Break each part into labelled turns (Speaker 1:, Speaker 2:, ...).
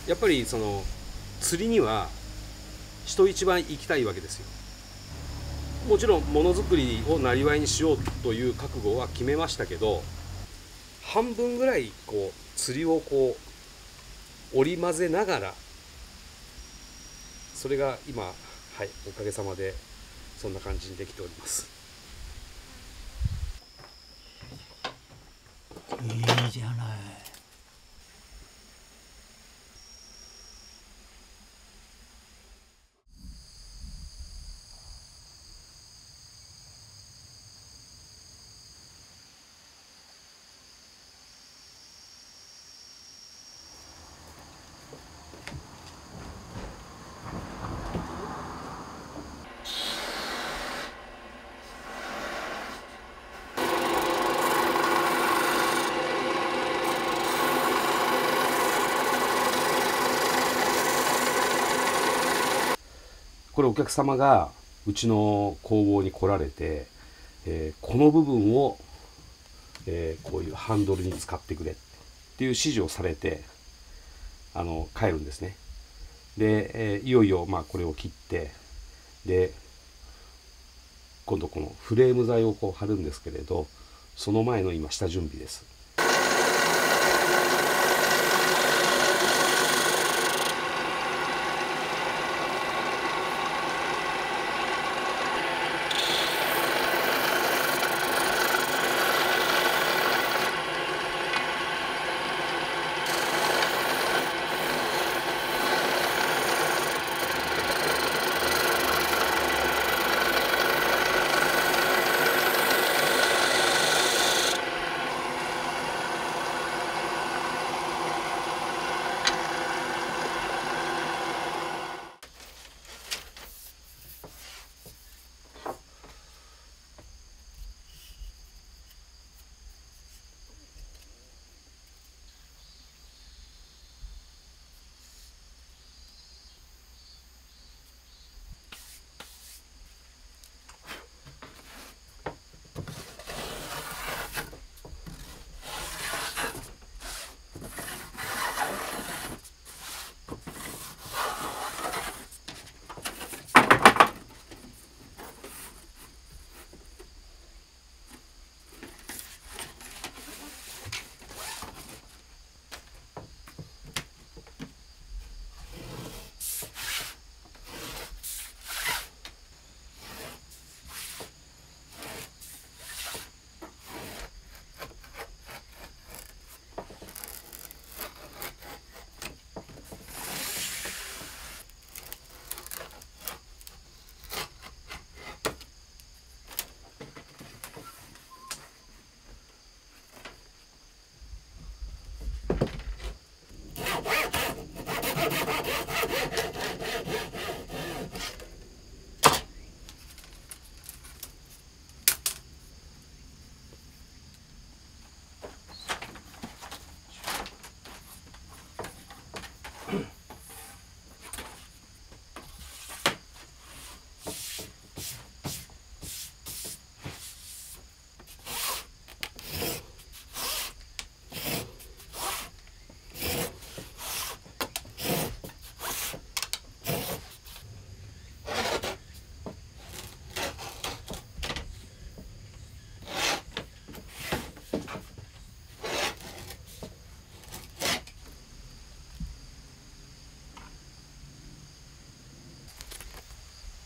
Speaker 1: やっぱり釣りには人一倍行きたいわけですよ。もちろんものづくりをなりわいにしようという覚悟は決めましたけど、半分ぐらい釣りを織り交ぜながら、それが今、はい、おかげさまでそんな感じにできております。
Speaker 2: いいじゃない。
Speaker 1: これお客様がうちの工房に来られて、この部分を、こういうハンドルに使ってくれっていう指示をされて帰るんですね。で、いよいよこれを切って、で今度このフレーム材を貼るんですけれど、その前の今下準備です。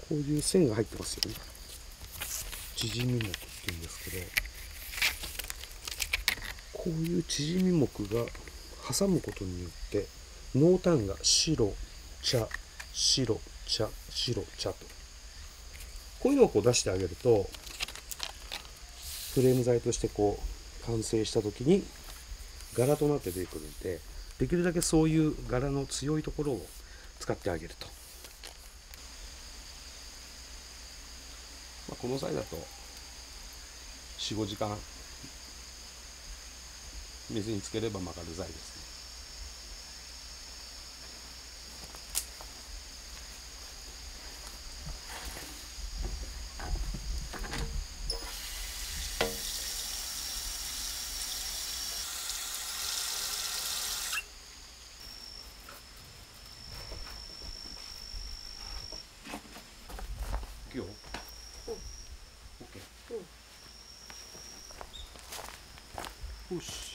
Speaker 1: こういう線が入ってますよね。縮み木って言うんですけど、こういう縮み木が挟むことによって濃淡が白茶白茶白茶と、こういうのを出してあげると、フレーム材として完成した時に柄となって出てくるんで、できるだけそういう柄の強いところを使ってあげると。この際だと 4,5 時間水につければ曲がる材ですね。よし。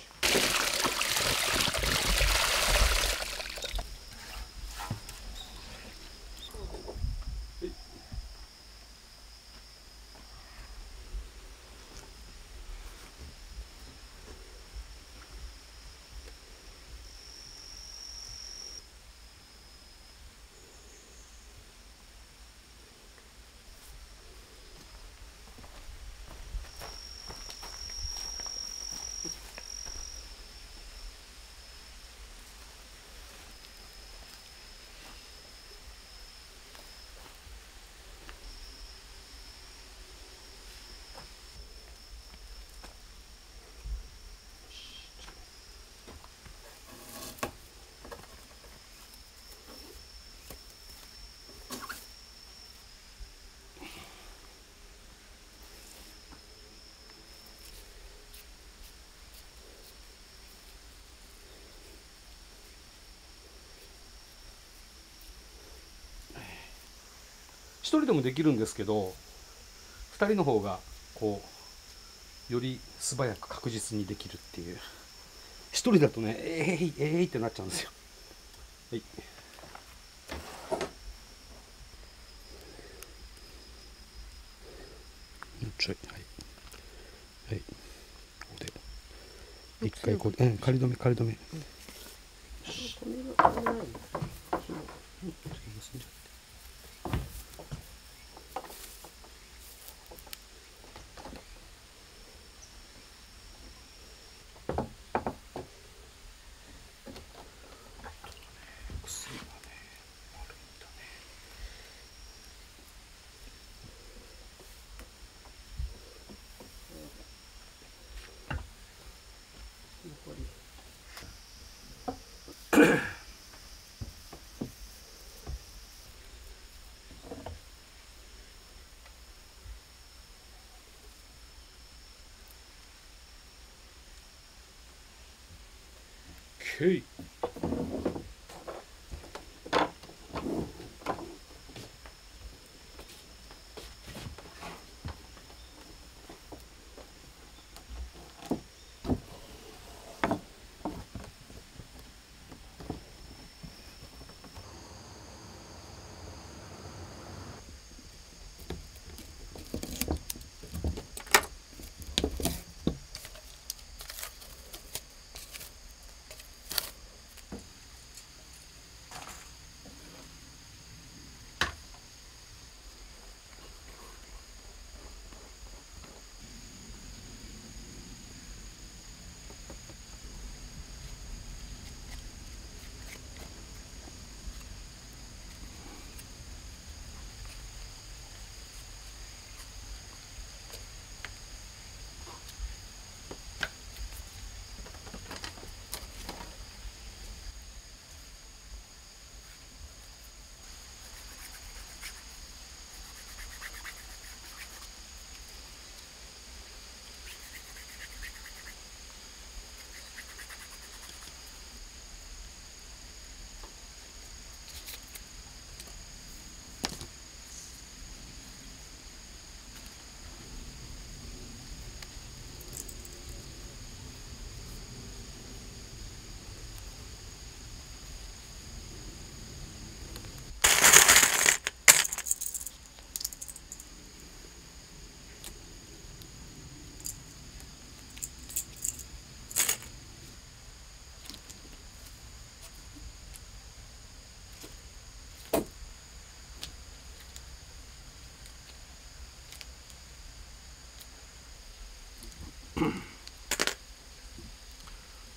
Speaker 1: 一人でもできるんですけど、二人の方がこうより素早く確実にできるっていう。一人だとね、ってなっちゃうんですよ。はい。もうちょい、はい。はい。ここで。一回こう、仮止め、仮止め。OK。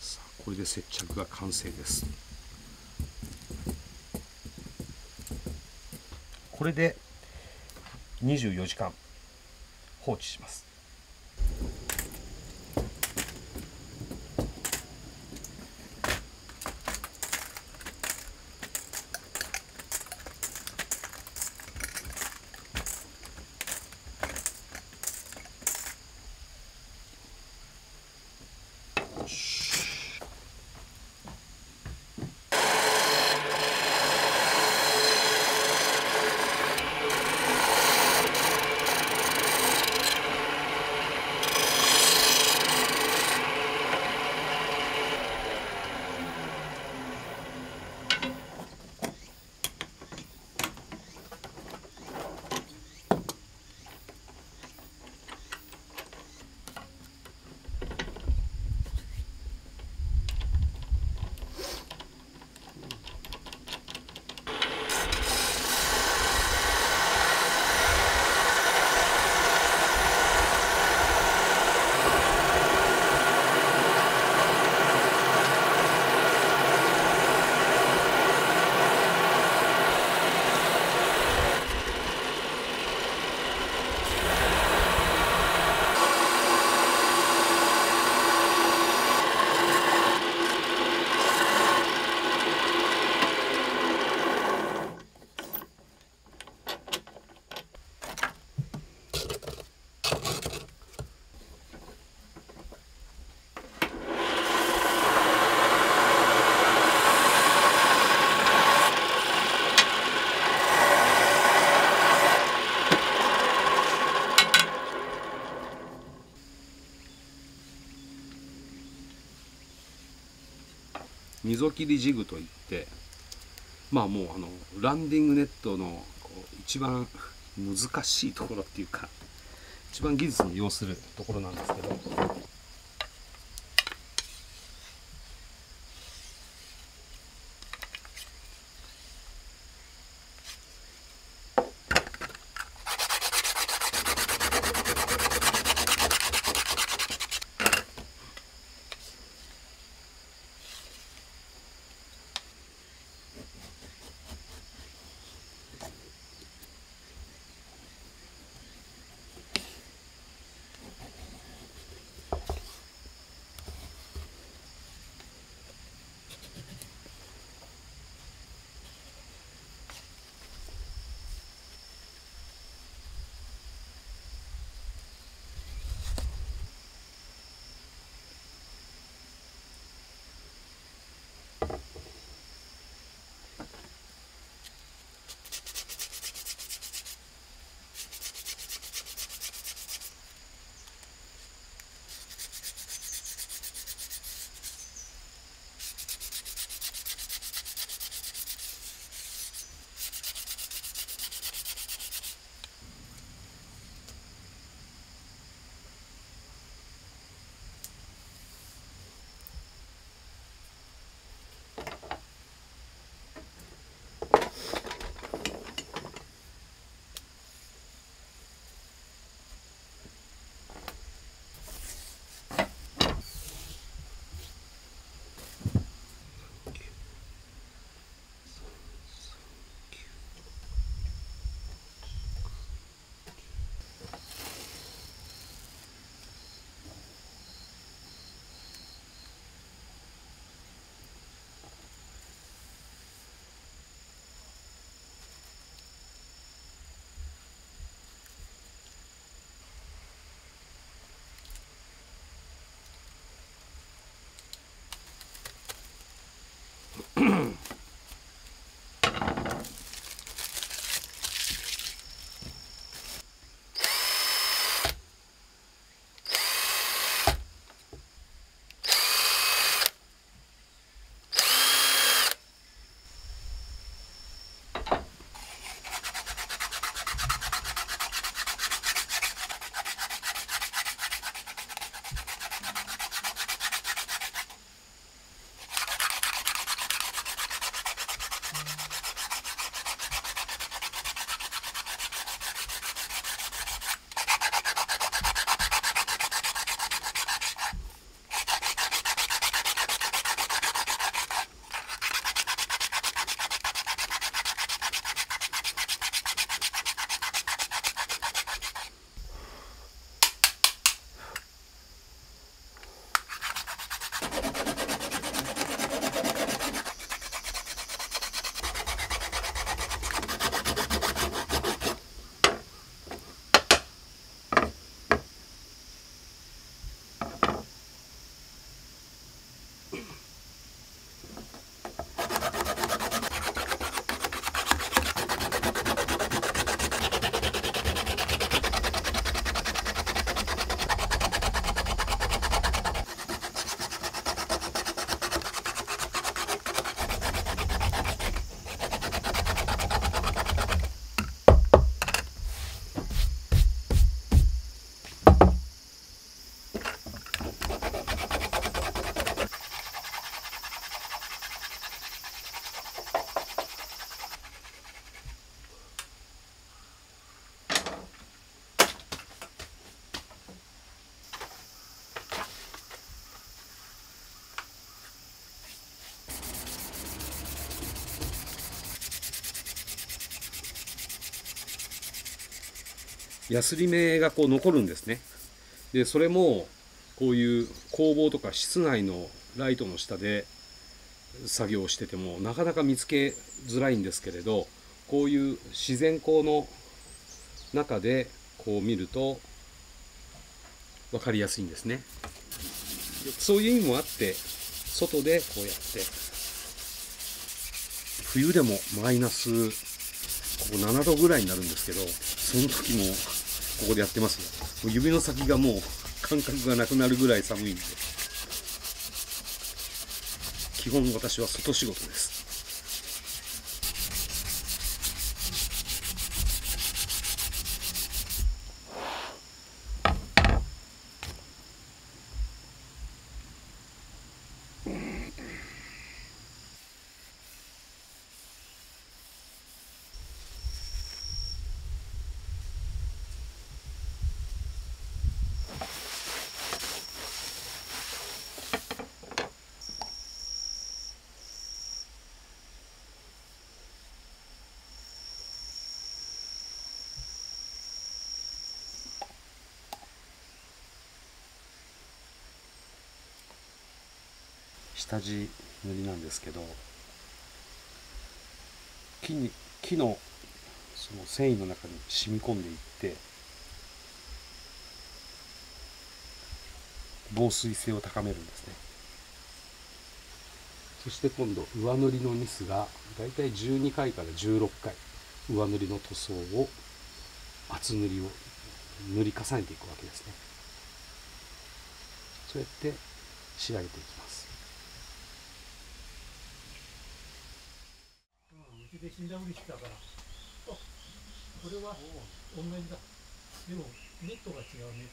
Speaker 1: さあ、これで接着が完成です。これで24時間放置します。溝切りジグといって、まあもうランディングネットの一番難しいところっていうか、一番技術に要するところなんですけど、ヤスリ目がこう残るんですね。でそれもこういう工房とか室内のライトの下で作業しててもなかなか見つけづらいんですけれど、こういう自然光の中でこう見ると分かりやすいんですね。そういう意味もあって外でこうやって冬でもマイナスここ7度ぐらいになるんですけど、その時もここでやってますよ。指の先がもう感覚がなくなるぐらい寒いんで、基本私は外仕事です。下地塗りなんですけど、木のその繊維の中に染み込んでいって防水性を高めるんですね。そして今度上塗りのニスがだいたい12回から16回上塗りの塗装を厚塗りを塗り重ねていくわけですね。そうやって仕上げていきます。
Speaker 2: うちで死んだふりしてたから、あ、これは同じだ。でもネットが違うね。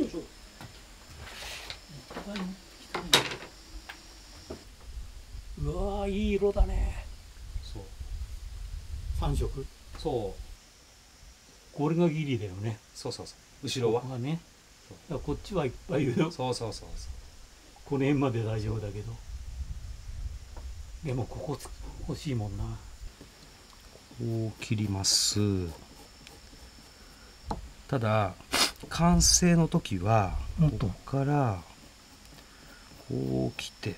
Speaker 2: よいしょ。うわー、いい色だね。
Speaker 1: そう。
Speaker 2: 3色。
Speaker 1: そう。
Speaker 2: これがギリだよね。
Speaker 1: そうそうそう。後ろは。
Speaker 2: ここがね。だからこっちはいっぱいいるよ。
Speaker 1: そうそうそうそう。
Speaker 2: この辺まで大丈夫だけど。でもここ欲しいもんな。
Speaker 1: こう切ります。ただ完成の時はここからこう来て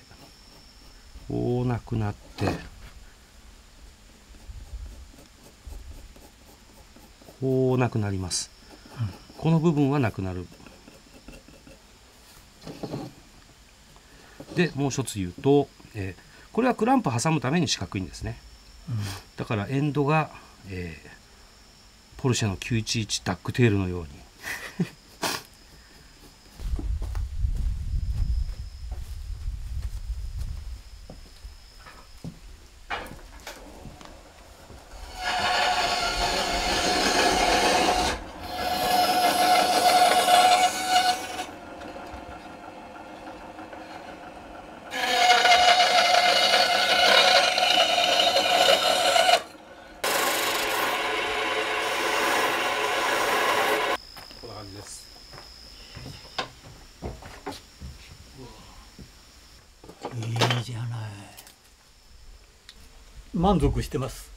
Speaker 1: こうなくなってこうなくなります、この部分はなくなる。でもう一つ言うと、これはクランプ挟むために四角いんですね、だからエンドが、ポルシェの911ダックテールのように
Speaker 2: いいじゃない。満足してます。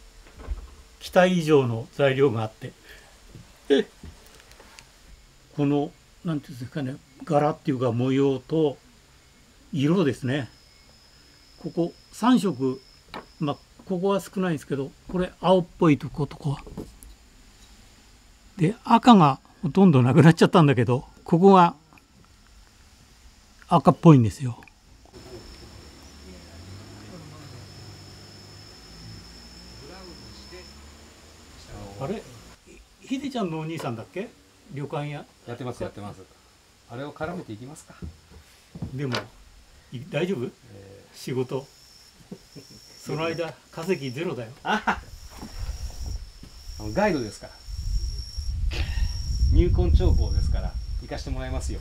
Speaker 2: 期待以上の材料があって、このなんていうんですかね、柄っていうか模様と色ですね。ここ3色、まあここは少ないんですけど、これ青っぽいとことこで赤がほとんどなくなっちゃったんだけど、ここが赤っぽいんですよ。あれ、ひでちゃんのお兄さんだっけ、旅館屋
Speaker 1: やってますやってます。あれを絡めていきますか。
Speaker 2: でも大丈夫、仕事その間稼ぎゼロだよ。
Speaker 1: ガイドですから、入魂長考ですから行かしてもらいますよ。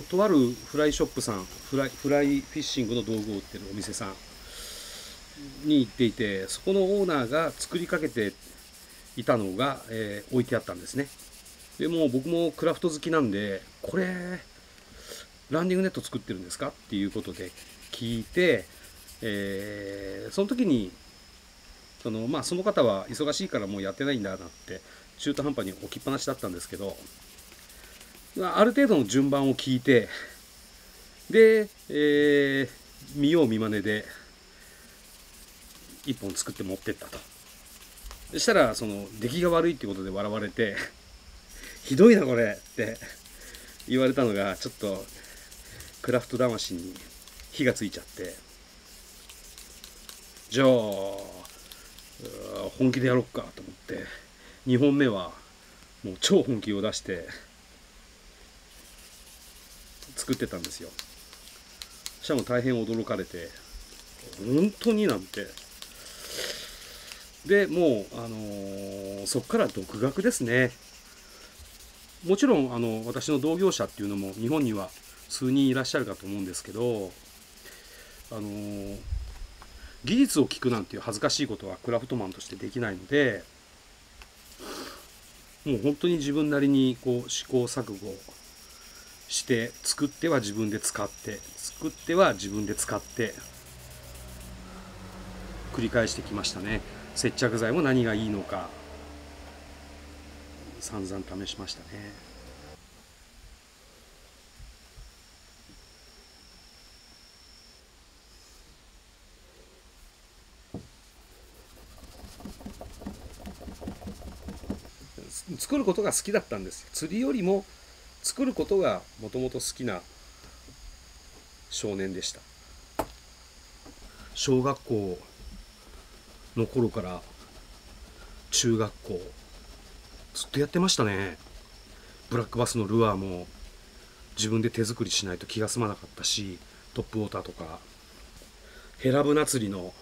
Speaker 1: とあるフライショップさん、フライフィッシングの道具を売ってるお店さんに行っていて、そこのオーナーが作りかけていたのが、置いてあったんですね。でも僕もクラフト好きなんで、これランディングネット作ってるんですかっていうことで聞いて、その時にその方は忙しいからもうやってないんだなって中途半端に置きっぱなしだったんですけど、ある程度の順番を聞いて、で、見よう見まねで1本作って持ってったと。そしたらその出来が悪いっていうことで笑われてひどいなこれって言われたのがちょっとクラフト魂に火がついちゃって、じゃあ本気でやろっかと思って2本目はもう超本気を出して作ってたんですよ。そしたらもう大変驚かれて、本当になんて。でもう、そこから独学ですね。もちろん私の同業者っていうのも日本には数人いらっしゃるかと思うんですけど、技術を聞くなんていう恥ずかしいことはクラフトマンとしてできないので、もう本当に自分なりにこう試行錯誤して作っては自分で使って作っては自分で使って繰り返してきましたね。接着剤も何がいいのか散々試しましたね。作ることが好きだったんですよ。釣りよりも作ることがもともと好きな少年でした。小学校の頃から中学校ずっとやってましたね。ブラックバスのルアーも自分で手作りしないと気が済まなかったし、トップウォーターとかヘラブナ釣りの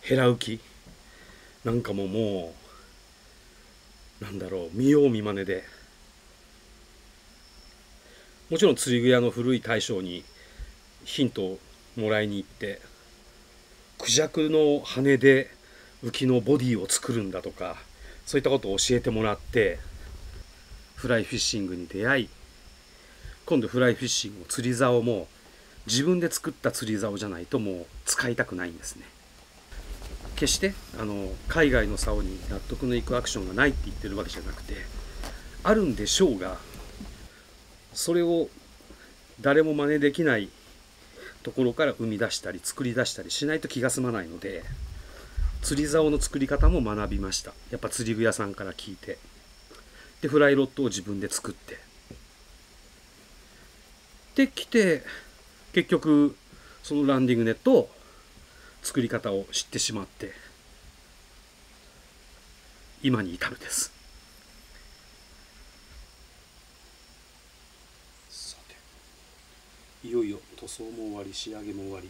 Speaker 1: ヘラ浮きなんかももうなんだろう、見よう見まねで、もちろん釣り具屋の古い大将にヒントをもらいに行って、クジャクの羽で浮きのボディを作るんだとか、そういったことを教えてもらってフライフィッシングに出会い、今度フライフィッシングを釣り竿も自分で作った釣り竿じゃないともう使いたくないんですね。決して海外の竿に納得のいくアクションがないって言ってるわけじゃなくて、あるんでしょうが、それを誰も真似できないところから生み出したり作り出したりしないと気が済まないので、釣り竿の作り方も学びました。やっぱ釣り具屋さんから聞いて、でフライロッドを自分で作ってできて、結局そのランディングネットを作り方を知ってしまって今に至るです。さて、いよいよ塗装も終わり仕上げも終わり、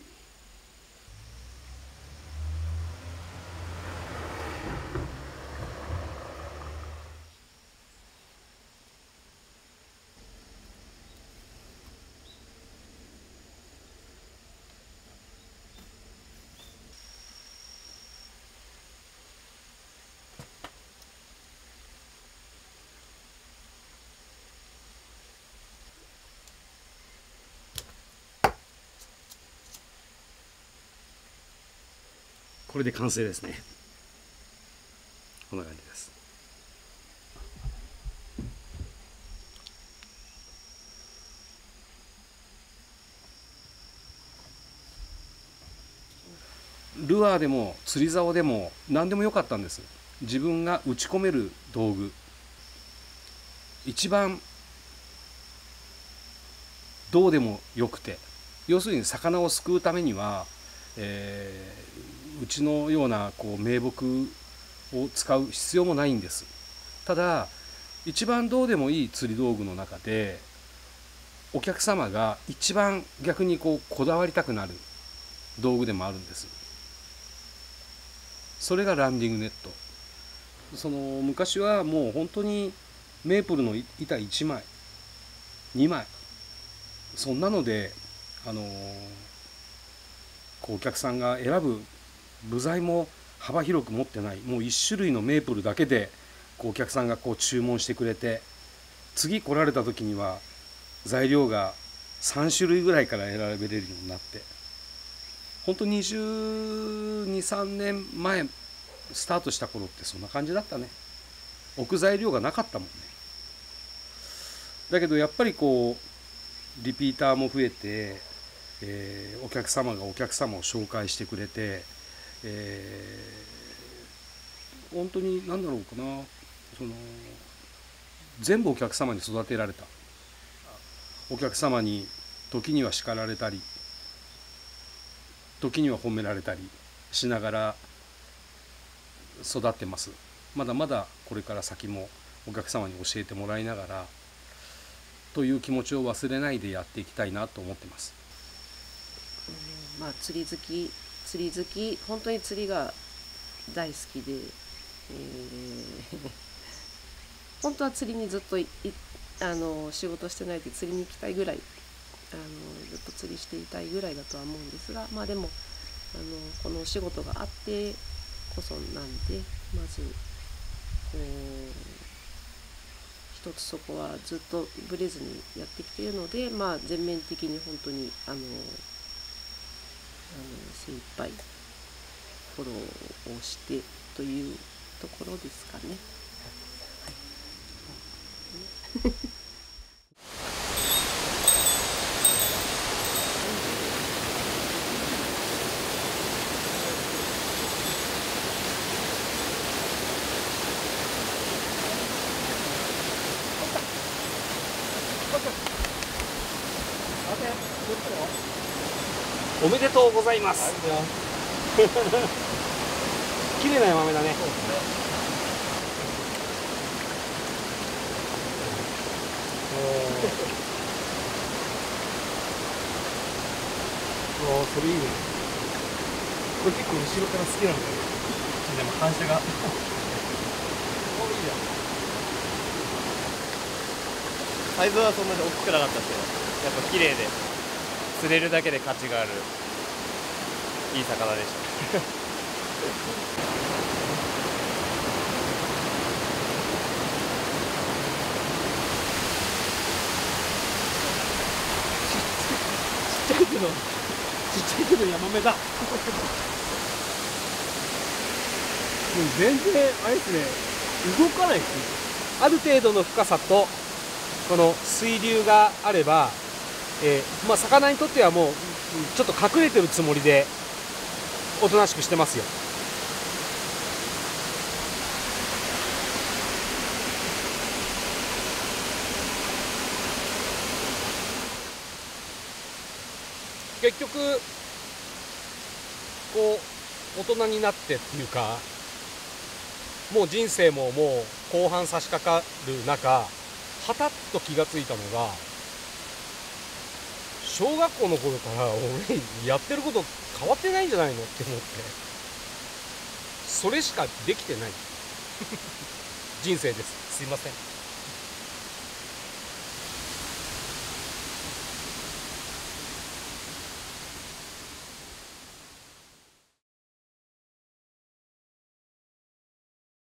Speaker 1: これで完成ですね。こんな感じです。ルアーでも釣り竿でも何でもよかったんです。自分が打ち込める道具、一番どうでもよくて、要するに魚をすくうためには、うちのようなこう名木を使う必要もないんです。ただ一番どうでもいい釣り道具の中でお客様が一番逆にこだわりたくなる道具でもあるんです。それがランディングネット。昔はもう本当にメープルの板1枚2枚そんなのでお客さんが選ぶ部材も幅広く持ってない、もう1種類のメープルだけでお客さんが注文してくれて、次来られた時には材料が3種類ぐらいから選べれるようになって、本当に22、3年前スタートした頃ってそんな感じだったね。置く材料がなかったもんね。だけどやっぱりリピーターも増えて、お客様がお客様を紹介してくれて、本当に何だろうかな、全部お客様に育てられた、お客様に時には叱られたり時には褒められたりしながら育ってます。まだまだこれから先もお客様に教えてもらいながらという気持ちを忘れないでやっていきたいなと思ってます。
Speaker 3: 釣り好き、本当に釣りが大好きで、本当は釣りにずっと仕事してないで釣りに行きたいぐらいずっと釣りしていたいぐらいだとは思うんですが、でもこのお仕事があってこそなんで、まず一つそこはずっとブレずにやってきているので、全面的に本当に精一杯フォローをしてというところですかね。
Speaker 1: おめでとうございます。綺麗なヤマメだね。
Speaker 4: それいいね。これ結構後ろから好きなんだよ。でも反射が。いいじゃん。サイズはそんなに大きくなかったですけど、やっぱ綺麗で釣れるだけで価値があるいい魚でした。
Speaker 1: ちっちゃいけどヤマメだ。もう全然あれですね、動かないです。ある程度の深さとこの水流があれば、魚にとってはもうちょっと隠れてるつもりでおとなしくしてますよ。結局こう大人になってっていうか、もう人生ももう後半差し掛かる中、はたっと気がついたのが、小学校の頃から俺やってること変わってないんじゃないのって思って、それしかできてない人生です。すいません。